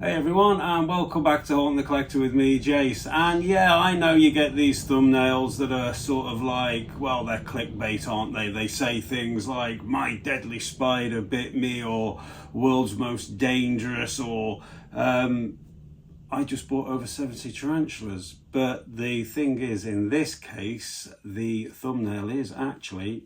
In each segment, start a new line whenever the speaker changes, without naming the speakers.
Hey everyone, and welcome back to Haunting the Collector with me, Jace. And yeah, I know you get these thumbnails that are sort of like, well, they're clickbait, aren't they? They say things like, my deadly spider bit me, or world's most dangerous, or I just bought over 70 tarantulas. But the thing is, in this case, the thumbnail is actually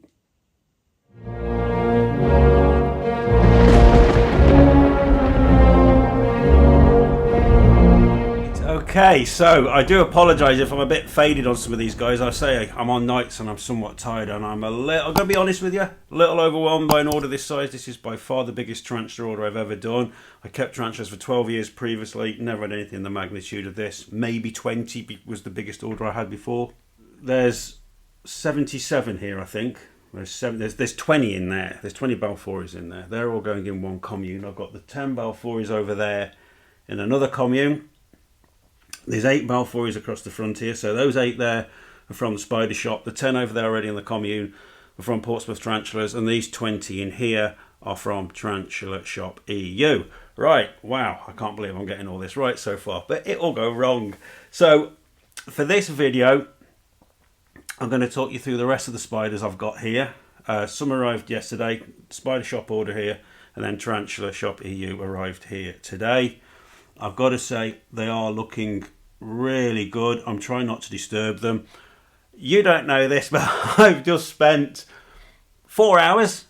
okay. So I do apologise if I'm a bit faded on some of these guys. I say I'm on nights and I'm somewhat tired, and I'm going to be honest with you, a little overwhelmed by an order this size. This is by far the biggest tarantula order I've ever done. I kept tarantulas for 12 years previously, never had anything the magnitude of this. Maybe 20 was the biggest order I had before. There's 77 here, I think. There's 20 in there. There's 20 Balfouris in there. They're all going in one commune. I've got the 10 Balfouris over there in another commune. There's 8 Balfouris across the front here, so those 8 there are from the Spider Shop. The 10 over there already in the commune are from Portsmouth Tarantulas, and these 20 in here are from Tarantula Shop EU. Right, wow, I can't believe I'm getting all this right so far, but it all go wrong. So for this video, I'm going to talk you through the rest of the spiders I've got here. Some arrived yesterday, Spider Shop order here, and then Tarantula Shop EU arrived here today. I've got to say, they are looking really good. I'm trying not to disturb them. You don't know this, but I've just spent 4 hours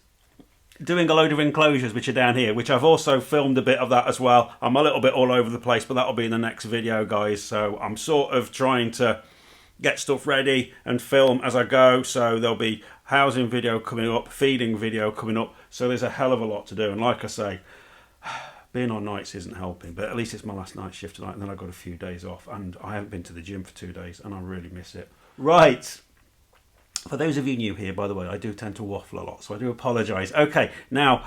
doing a load of enclosures, which are down here, which I've also filmed a bit of that as well. I'm a little bit all over the place, but that'll be in the next video, guys. So I'm sort of trying to get stuff ready and film as I go. So there'll be housing video coming up, feeding video coming up. So there's a hell of a lot to do. And like I say, being on nights isn't helping, but at least it's my last night shift tonight, and then I've got a few days off, and I haven't been to the gym for 2 days, and I really miss it. Right. For those of you new here, by the way, I do tend to waffle a lot, so I do apologise. Okay, now,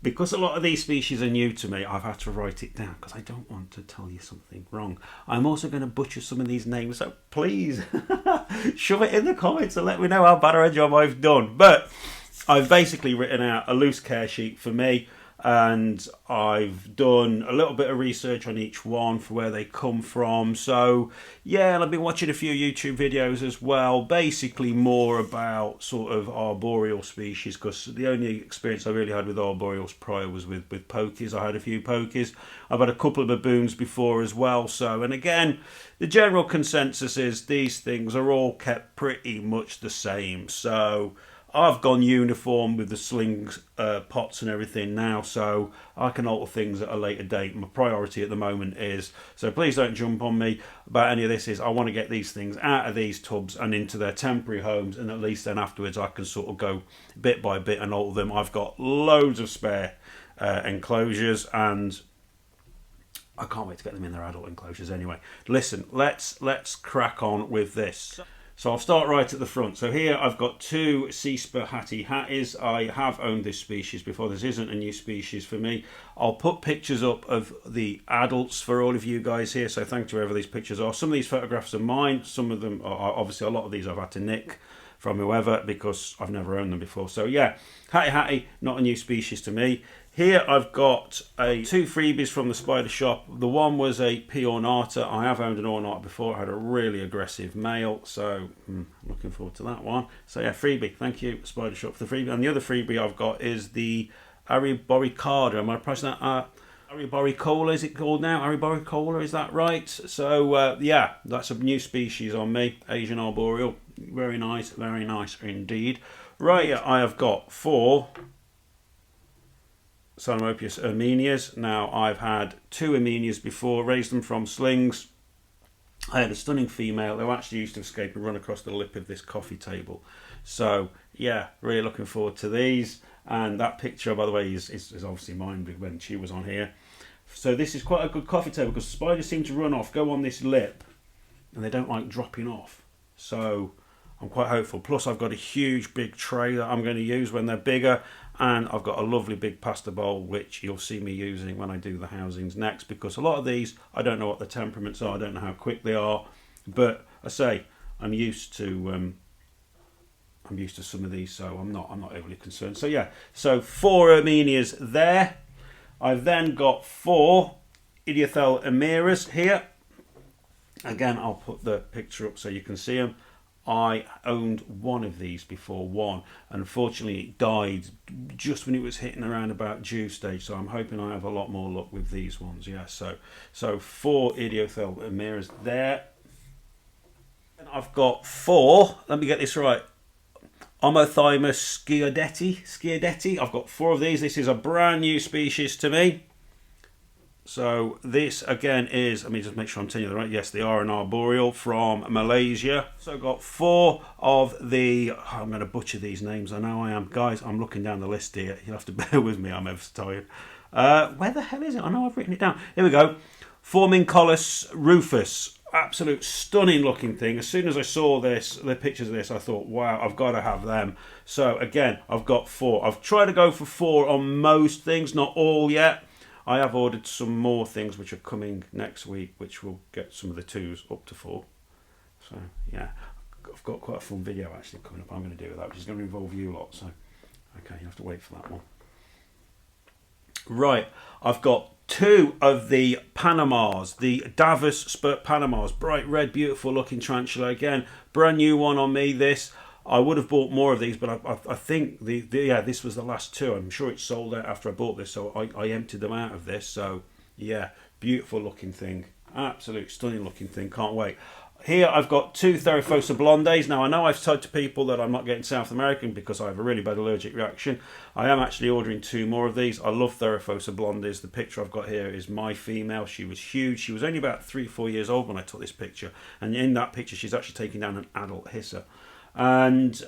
because a lot of these species are new to me, I've had to write it down, because I don't want to tell you something wrong. I'm also going to butcher some of these names, so please, shove it in the comments and let me know how bad a job I've done. But I've basically written out a loose care sheet for me, and I've done a little bit of research on each one for where they come from. So yeah, and I've been watching a few YouTube videos as well, basically more about sort of arboreal species, because the only experience I really had with arboreals prior was with pokies. I had a few pokies. I've had a couple of baboons before as well. So, and again, the general consensus is these things are all kept pretty much the same. So I've gone uniform with the slings, pots and everything now, so I can alter things at a later date. My priority at the moment is, so please don't jump on me about any of this, is I want to get these things out of these tubs and into their temporary homes, and at least then afterwards I can sort of go bit by bit and alter them. I've got loads of spare enclosures, and I can't wait to get them in their adult enclosures anyway. Listen, let's crack on with this. So I'll start right at the front. So here I've got 2 Cispa hatties. I have owned this species before. This isn't a new species for me. I'll put pictures up of the adults for all of you guys here. So thank you whoever these pictures are. Some of these photographs are mine. Some of them are, obviously a lot of these I've had to nick from whoever because I've never owned them before. So yeah, hattie, not a new species to me. Here I've got 2 freebies from the Spider Shop. The one was a P ornata. I have owned an ornata before. I had a really aggressive male, so looking forward to that one. So yeah, freebie. Thank you, Spider Shop, for the freebie. And the other freebie I've got is the Ariboricarda. Am I pronouncing that? Ariboricola, is it called now? Ariboricola, is that right? So yeah, that's a new species on me. Asian arboreal. Very nice indeed. Right, yeah, I have got 4 Psalmopius Erminias. Now, I've had 2 Erminias before, raised them from Slings. I had a stunning female who actually used to escape and run across the lip of this coffee table. So, yeah, really looking forward to these. And that picture, by the way, is obviously mine when she was on here. So this is quite a good coffee table because spiders seem to run off, go on this lip, and they don't like dropping off. So I'm quite hopeful. Plus, I've got a huge big tray that I'm going to use when they're bigger. And I've got a lovely big pasta bowl, which you'll see me using when I do the housings next, because a lot of these, I don't know what the temperaments are, I don't know how quick they are, but I say I'm used to some of these, so I'm not overly concerned. So yeah, so 4 Armenias there. I've then got 4 Idiothel emiras here. Again, I'll put the picture up so you can see them. I owned one of these before, one. Unfortunately, it died just when it was hitting around about due stage. So I'm hoping I have a lot more luck with these ones. Yeah, so 4 Idiothel emiras there. And I've got 4. Let me get this right. Omothymus sciadetti. I've got 4 of these. This is a brand new species to me. So this again is, let me just make sure I'm telling you the right. Yes, they are an arboreal from Malaysia. So I've got 4 of the, I'm going to butcher these names. I know I am. Guys, I'm looking down the list here. You'll have to bear with me. I'm ever so tired. Where the hell is it? I know I've written it down. Here we go. Formincolus rufus. Absolute stunning looking thing. As soon as I saw this, the pictures of this, I thought, wow, I've got to have them. So again, I've got 4. I've tried to go for 4 on most things, not all yet. I have ordered some more things which are coming next week, which will get some of the 2s up to 4. So yeah, I've got quite a fun video actually coming up. I'm going to do with that, which is going to involve you lot. So okay, you have to wait for that one. Right, I've got 2 of the Panamas, the Davos Spurt Panamas, bright red, beautiful looking tarantula. Again, brand new one on me. This. I would have bought more of these, but I think yeah, this was the last 2. I'm sure it sold out after I bought this, so I emptied them out of this. So yeah, beautiful looking thing, absolute stunning looking thing. Can't wait. Here I've got 2 Theraphosa blondes. Now I know I've said to people that I'm not getting South American because I have a really bad allergic reaction. I am actually ordering 2 more of these. I love Theraphosa blondes. The picture I've got here is my female. She was huge. She was only about 3-4 years old when I took this picture, and in that picture she's actually taking down an adult hisser. And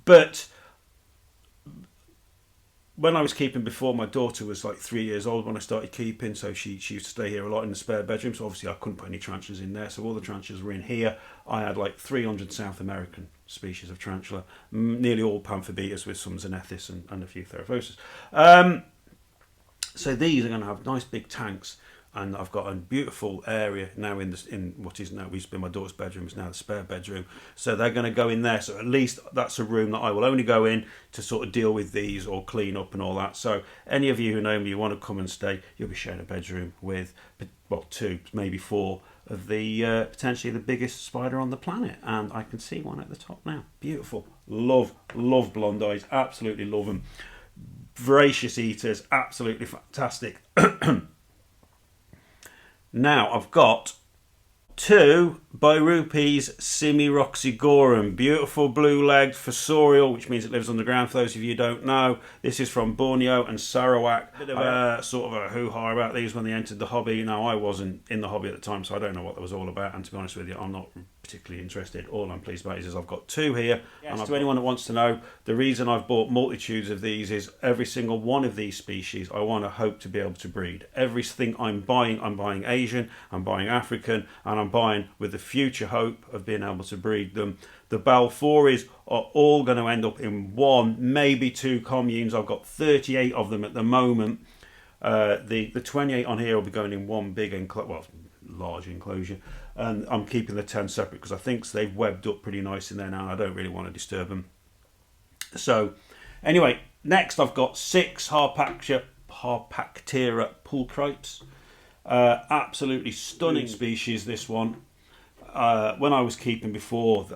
but when I was keeping before, my daughter was like 3 years old when I started keeping, so she used to stay here a lot in the spare bedroom. So obviously I couldn't put any tarantulas in there, so all the tarantulas were in here. I had like 300 South American species of tarantula, nearly all Pamphobetas with some Xenethis and a few Theraphosas. So these are going to have nice big tanks. And I've got a beautiful area now in what is now used to be my daughter's bedroom, is now the spare bedroom. So they're going to go in there. So at least that's a room that I will only go in to sort of deal with these or clean up and all that. So any of you who know me, you want to come and stay, you'll be sharing a bedroom with, well, 2, maybe 4 of the potentially the biggest spider on the planet. And I can see one at the top now. Beautiful. Love blonde eyes. Absolutely love them. Voracious eaters. Absolutely fantastic. Now I've got 2 Birupes simiroxigorum, beautiful blue-legged fossorial, which means it lives underground. For those of you who don't know, this is from Borneo and Sarawak. Bit of a sort of a hoo-ha about these when they entered the hobby. Now I wasn't in the hobby at the time, so I don't know what that was all about. And to be honest with you, I'm not particularly interested. All I'm pleased about is I've got 2 here. Yes, and to anyone that wants to know, the reason I've bought multitudes of these is every single one of these species I want to hope to be able to breed. Everything I'm buying Asian, I'm buying African, and I'm buying with the future hope of being able to breed them. The Balfours are all going to end up in 1, maybe 2 communes. I've got 38 of them at the moment. The 28 on here will be going in 1 big large enclosure, and I'm keeping the 10 separate because I think they've webbed up pretty nice in there now, and I don't really want to disturb them. So anyway, next I've got 6 Harpactira pulchripes. Absolutely stunning species, this one. When I was keeping before,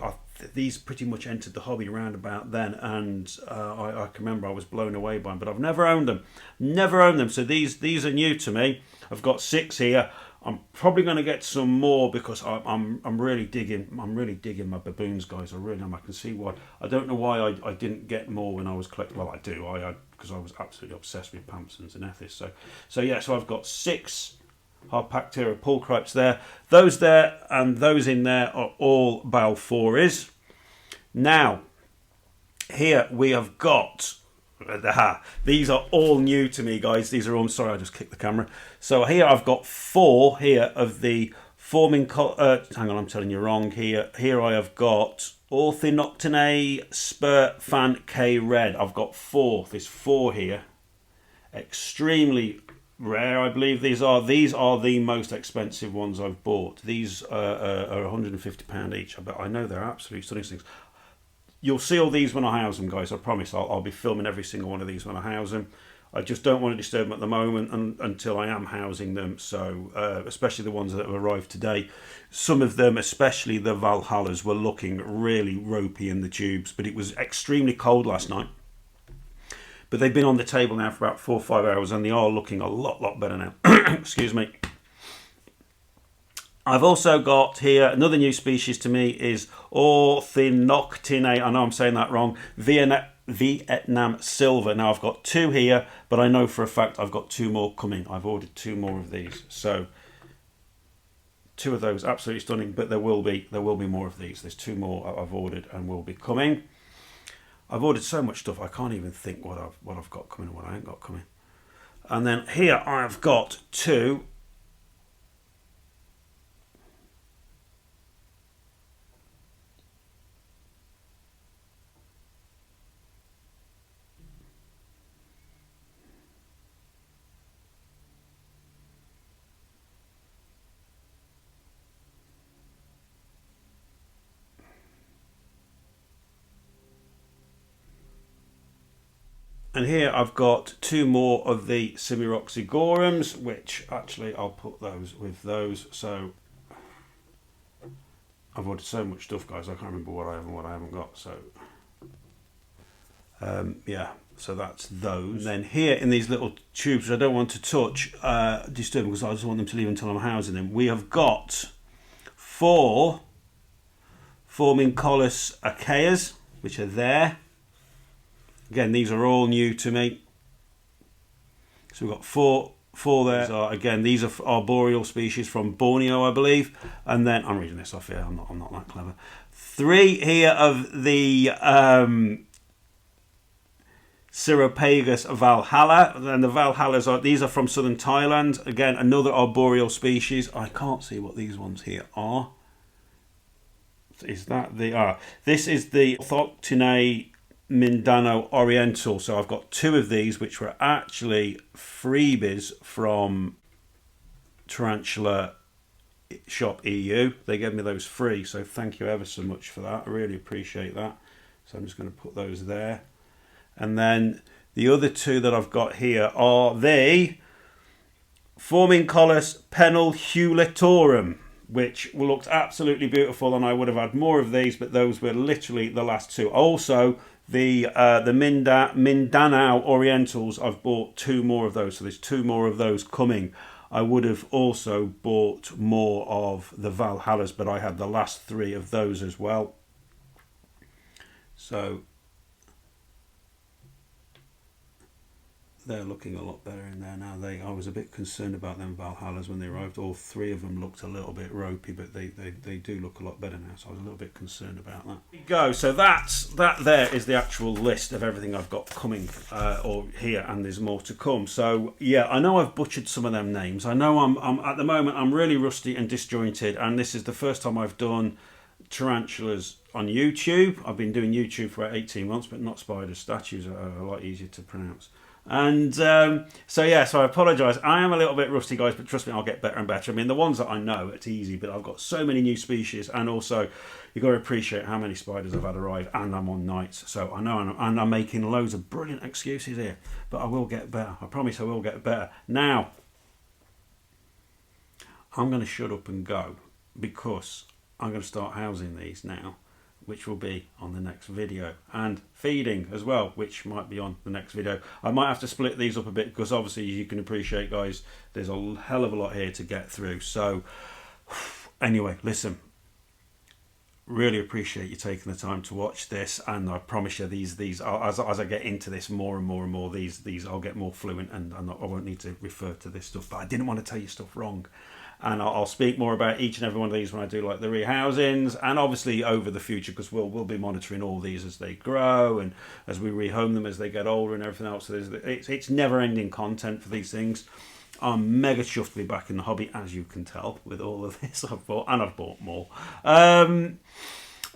these pretty much entered the hobby around about then, and I can remember I was blown away by them, but I've never owned them. So these are new to me. I've got 6 here. I'm probably going to get some more because I'm really digging my baboons, guys. I really am. I can see why. I don't know why I didn't get more when I was collecting. Well, I do. Because I was absolutely obsessed with Pamps and Xenethis. So yeah. So I've got 6 Harpactira pulchripes there. Those there and those in there are all Balfours. Now, here we have got. These are all new to me, guys. These are all. Sorry, I just kicked the camera. So here I've got 4 here of the forming. Hang on, I'm telling you wrong. Here I have got Orthinoctinae Spurt Fan K Red. I've got 4. There's 4 here. Extremely rare, I believe these are the most expensive ones I've bought. These are £150 each. But I know they're absolutely stunning things. You'll see all these when I house them, guys. I promise. I'll be filming every single one of these when I house them. I just don't want to disturb them at the moment until I am housing them. So especially the ones that have arrived today. Some of them, especially the Valhallas, were looking really ropey in the tubes, but it was extremely cold last night. But they've been on the table now for about 4 or 5 hours, and they are looking a lot better now. Excuse me. I've also got here another new species to me is Orthinoctine. I know I'm saying that wrong. Vietnam Silver. Now I've got 2 here, but I know for a fact I've got 2 more coming. I've ordered 2 more of these. So 2 of those, absolutely stunning. But there will be more of these. There's 2 more I've ordered and will be coming. I've ordered so much stuff I can't even think what I've got coming and what I ain't got coming. And then here I've got 2. And here I've got 2 more of the Simiroxygorums, which actually I'll put those with those. So I've ordered so much stuff, guys. I can't remember what I have and what I haven't got. So yeah, so that's those. And then here in these little tubes, which I don't want to touch, disturb them because I just want them to leave until I'm housing them. We have got 4 Formicollis achaeas, which are there. Again, these are all new to me. So we've got 4 there. Again, these are arboreal species from Borneo, I believe. And then, I'm reading this off here, I'm not that clever. 3 here of the Cyropagus Valhalla. Then the Valhallas, these are from southern Thailand. Again, another arboreal species. I can't see what these ones here are. Is that the... this is the Orthoctine Mindano Oriental. So I've got 2 of these, which were actually freebies from Tarantula Shop EU. They gave me those free, so thank you ever so much for that. I really appreciate that. So I'm just going to put those there. And then the other 2 that I've got here are the Formicollis Penulhulitorum, which looked absolutely beautiful, and I would have had more of these, but those were literally the last 2. Also, the Mindanao Orientals, I've bought 2 more of those, so there's 2 more of those coming. I would have also bought more of the Valhallas, but I had the last 3 of those as well. So they're looking a lot better in there now. I was a bit concerned about them Valhallas when they arrived. All 3 of them looked a little bit ropey, but they do look a lot better now, so I was a little bit concerned about that. There you go. So that there is the actual list of everything I've got coming or here, and there's more to come. So yeah, I know I've butchered some of them names. I know I'm at the moment I'm really rusty and disjointed, and this is the first time I've done tarantulas on YouTube. I've been doing YouTube for about 18 months, but not spiders. Statues are a lot easier to pronounce. And so yeah, so I apologise. I am a little bit rusty, guys, but trust me, I'll get better and better. I mean, the ones that I know, it's easy, but I've got so many new species, and also you've got to appreciate how many spiders I've had arrive, and I'm on nights. So I know, and I'm making loads of brilliant excuses here, but I will get better. I promise I will get better. Now, I'm going to shut up and go, because I'm going to start housing these now, which will be on the next video, and feeding as well, which might be on the next video. I might have to split these up a bit, because obviously you can appreciate, guys, there's a hell of a lot here to get through. So anyway, listen, really appreciate you taking the time to watch this, and I promise you these as I get into this more and more, these I'll get more fluent, and I won't need to refer to this stuff, but I didn't want to tell you stuff wrong. And I'll speak more about each and every one of these when I do like the rehousings, and obviously over the future, because we'll be monitoring all these as they grow and as we rehome them as they get older and everything else. So it's never-ending content for these things. I'm mega chuffed to be back in the hobby, as you can tell with all of this I've bought, and I've bought more.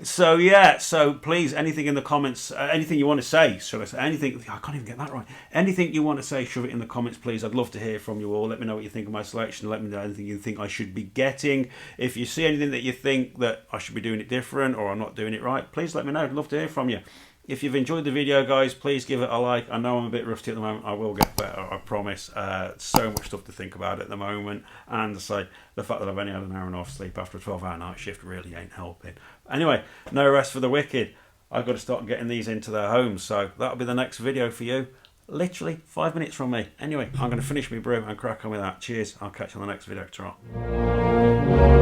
So yeah, so please, anything in the comments, anything you want to say, shall I say, anything, I can't even get that right, anything you want to say, shove it in the comments, please. I'd love to hear from you all. Let me know what you think of my selection. Let me know anything you think I should be getting. If you see anything that you think that I should be doing it different, or I'm not doing it right, please let me know. I'd love to hear from you. If you've enjoyed the video, guys, please give it a like. I know I'm a bit rusty at the moment. I will get better, I promise. So much stuff to think about at the moment. And so the fact that I've only had an hour and a half sleep after a 12-hour night shift really ain't helping. Anyway, no rest for the wicked. I've got to start getting these into their homes. So that'll be the next video for you. Literally 5 minutes from me. Anyway, I'm going to finish my brew and crack on with that. Cheers. I'll catch you on the next video. Ta-ra.